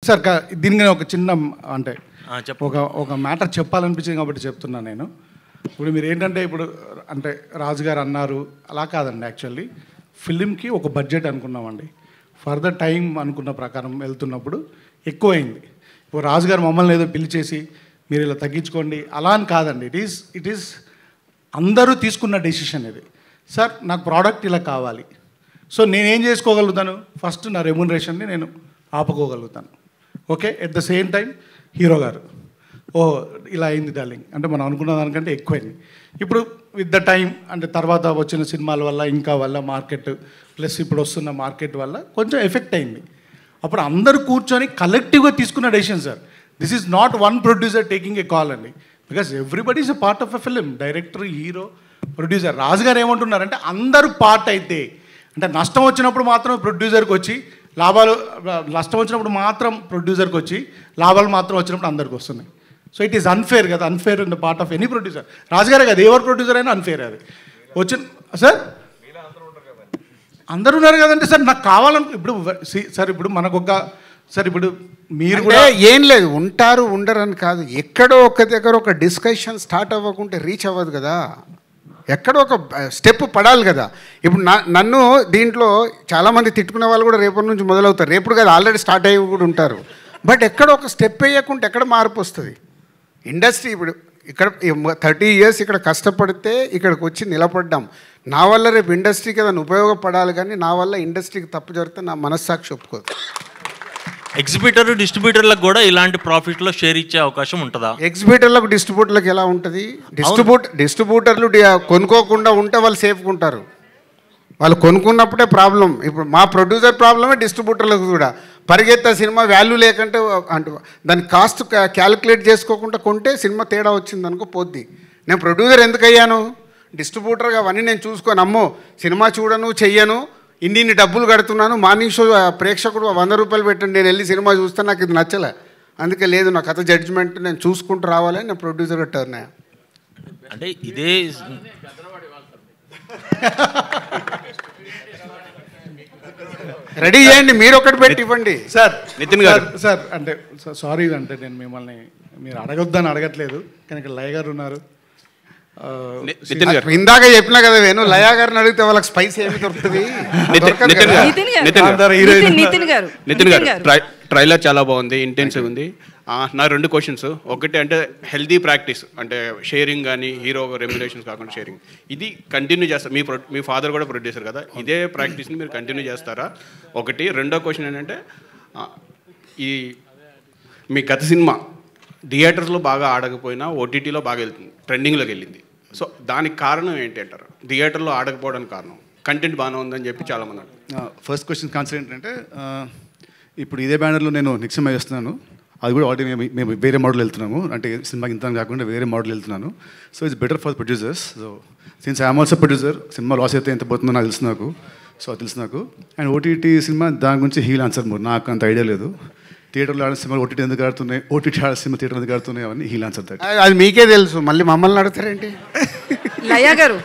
Sir దీనికి ఒక చిన్న అంటే ఒక మ్యాటర్ చెప్పాలనిపించింది కాబట్టి చెప్తున్నాను నేను. ఇప్పుడు మీరు ఏంటంటే ఇప్పుడు అంటే రాజు గారు అన్నారు అలా కాదండి. యాక్చువల్లీ ఫిలింకి ఒక బడ్జెట్ అనుకున్నామండి. ఫర్ ద టైం అనుకున్న ప్రకారం వెళ్తున్నప్పుడు ఎక్కువైంది. ఇప్పుడు రాజు గారు మమ్మల్ని ఏదో పిలిచేసి మీరు ఇలా తగ్గించుకోండి అలా అని కాదండి. ఇట్ ఈస్ అందరూ తీసుకున్న డెసిషన్ ఇది. సార్ నాకు ప్రోడక్ట్ ఇలా కావాలి, సో నేనేం చేసుకోగలుగుతాను, ఫస్ట్ నా రెమ్యునరేషన్ని నేను ఆపుకోగలుగుతాను. Okay, at the same time hero గారు ఇలా అయింది డార్లింగ్ అంటే మనం అనుకున్న దానికంటే ఎక్కువైంది. ఇప్పుడు విత్ ద టైం అంటే తర్వాత వచ్చిన సినిమాల వల్ల ఇంకా వల్ల మార్కెట్ ప్లస్ ఇప్పుడు వస్తున్న మార్కెట్ వల్ల కొంచెం ఎఫెక్ట్ అయింది. అప్పుడు అందరూ కూర్చొని కలెక్టివ్గా తీసుకున్న decision sir. This is not one producer taking a call అండి, because everybody is a part of a film. Director, hero, producer. Raju గారు ఏమంటున్నారంటే అందరూ పార్ట్ అయితే అంటే నష్టం వచ్చినప్పుడు మాత్రం ప్రొడ్యూసర్కి వచ్చి లాభాలు, నష్టం వచ్చినప్పుడు మాత్రం ప్రొడ్యూసర్కి వచ్చి లాభాలు మాత్రం వచ్చినప్పుడు అందరికి వస్తున్నాయి. సో ఇట్ ఈస్ అన్ఫేర్ కదా, unfair in the part of any producer. రాజుగారే కదా, ఎవరు ప్రొడ్యూసర్ అయినా అన్ఫేర్ అది వచ్చిన. సార్ అందరూ ఉన్నారు కదంటే సార్ నాకు కావాలను ఇప్పుడు సార్ ఇప్పుడు మనకొక సార్ ఇప్పుడు మీరు కూడా ఏం లేదు ఉంటారు ఉండరు అని కాదు, ఎక్కడో ఒక దగ్గర ఒక డిస్కషన్ స్టార్ట్ అవ్వకుంటే రీచ్ అవ్వదు కదా, ఎక్కడో ఒక స్టెప్ పడాలి కదా. ఇప్పుడు నన్ను దీంట్లో చాలామంది తిట్టుకునే వాళ్ళు కూడా రేపటి నుంచి మొదలవుతారు, రేపుడు కదా ఆల్రెడీ స్టార్ట్ అయ్యి కూడా ఉంటారు. బట్ ఎక్కడ ఒక స్టెప్ వేయకుంటే ఎక్కడ మార్పు వస్తుంది? ఇండస్ట్రీ ఇప్పుడు ఇక్కడ 30 years ఇక్కడ కష్టపడితే ఇక్కడికి వచ్చి నిలబడ్డాం. నా వల్ల రేపు ఇండస్ట్రీకి ఏదైనా ఉపయోగపడాలి, కానీ నా వల్ల ఇండస్ట్రీకి తప్పు జరిగితే నా మనస్సాక్షి ఒప్పుకోదు. ఎగ్జిబిటర్, డిస్ట్రిబ్యూటర్లకు కూడా ఇలాంటి ప్రాఫిట్లో షేర్ ఇచ్చే అవకాశం ఉంటుందా? ఎగ్జిబిటర్లకు, డిస్ట్రిబ్యూటర్లకు ఎలా ఉంటుంది? డిస్ట్రిబ్యూటర్లు కొనుక్కోకుండా ఉంటే వాళ్ళు సేఫ్గా ఉంటారు. వాళ్ళు కొనుక్కున్నప్పుడే ప్రాబ్లం. ఇప్పుడు మా ప్రొడ్యూసర్ ప్రాబ్లమే, డిస్ట్రిబ్యూటర్లకు కూడా. పరిగెత్తే సినిమా వాల్యూ లేకుంటే అంటే దాని కాస్ట్ క్యాలిక్యులేట్ చేసుకోకుండా కొంటే సినిమా తేడా వచ్చింది అనుకో పోద్ది. నేను ప్రొడ్యూసర్ ఎందుకు అయ్యాను? డిస్ట్రిబ్యూటర్గా అవన్నీ నేను చూసుకొని అమ్మో సినిమా చూడను, చెయ్యను, ఇన్ని డబ్బులు కడుతున్నాను, మార్నింగ్ షో ప్రేక్షకుడు 100 రూపాయలు పెట్టండి, నేను వెళ్ళి సినిమా చూస్తే నాకు ఇది నచ్చలే, అందుకే లేదు నా కథ జడ్జిమెంట్ నేను చూసుకుంటూ రావాలని నేను ప్రొడ్యూసర్గా టర్న్ అయ్యా. అంటే ఇదే రెడీ చేయండి, మీరు ఒకటి పెట్టి ఇవ్వండి. సార్ నితిన్ గారు సార్ అంటే సారీ అంటే నేను మిమ్మల్ని మీరు అడగొద్దని అడగట్లేదు, కానీ ఇక్కడ లయ గారు ఉన్నారు. ఇందాక చెప్పినా కదా వేణు, లయా గారిని అడిగితే వాళ్ళకి స్పైస్ ఏమి దొరుకుతుంది? నితిన్ గారు ట్రైలర్ చాలా బాగుంది, ఇంటెన్సివ్ ఉంది. నా 2 క్వశ్చన్స్. ఒకటి అంటే హెల్దీ ప్రాక్టీస్ అంటే షేరింగ్ కానీ హీరో రెమ్యునరేషన్స్ కాకుండా షేరింగ్, ఇది కంటిన్యూ చేస్తారు. మీ ఫాదర్ కూడా ప్రొడ్యూసర్ కదా, ఇదే ప్రాక్టీస్ని మీరు కంటిన్యూ చేస్తారా? ఒకటి. రెండో క్వశ్చన్ ఏంటంటే మీ గత సినిమా థియేటర్స్లో బాగా ఆడకపోయినా ఓటీటీలో బాగా వెళ్తుంది, ట్రెండింగ్లోకి వెళ్ళింది. సో దానికి కారణం ఏంటి అంటారు? థియేటర్లో ఆడకపోవడానికి కారణం కంటెంట్ బాగానే ఉందని చెప్పి చాలామంది. ఫస్ట్ క్వశ్చన్ కాన్సర్ ఏంటంటే ఇప్పుడు ఇదే బ్యానర్లో నేను నిక్సిమా చేస్తున్నాను, అది కూడా ఆల్రెడీ మేము వేరే మోడల్ వెళ్తున్నాము, అంటే సినిమాకి ఇంత కాకుండా వేరే మోడల్ వెళ్తున్నాను. So it's better for producers. So since I'm also producer, cinema loss అయితే ఎంత పోతుందో నాకు తెలుసు నాకు. సో తెలుసు నాకు. అండ్ ఓటీటీ సినిమా దాని గురించి హీల్ ఆన్సర్ మోర్, నాకు అంత ఐడియా లేదు. థియేటర్లో ఆడే సినిమాలు ఓటీటీ ఎందుకు ఆడుతున్నాయి, ఓటీటీ ఆడే సినిమా థియేటర్ ఎందుకు ఆడుతున్నాయి అవన్నీ హీల్ ఆన్సర్. అది మీకే తెలుసు, మళ్ళీ మమ్మల్ని అడుగుతారేంటి? లయ గారు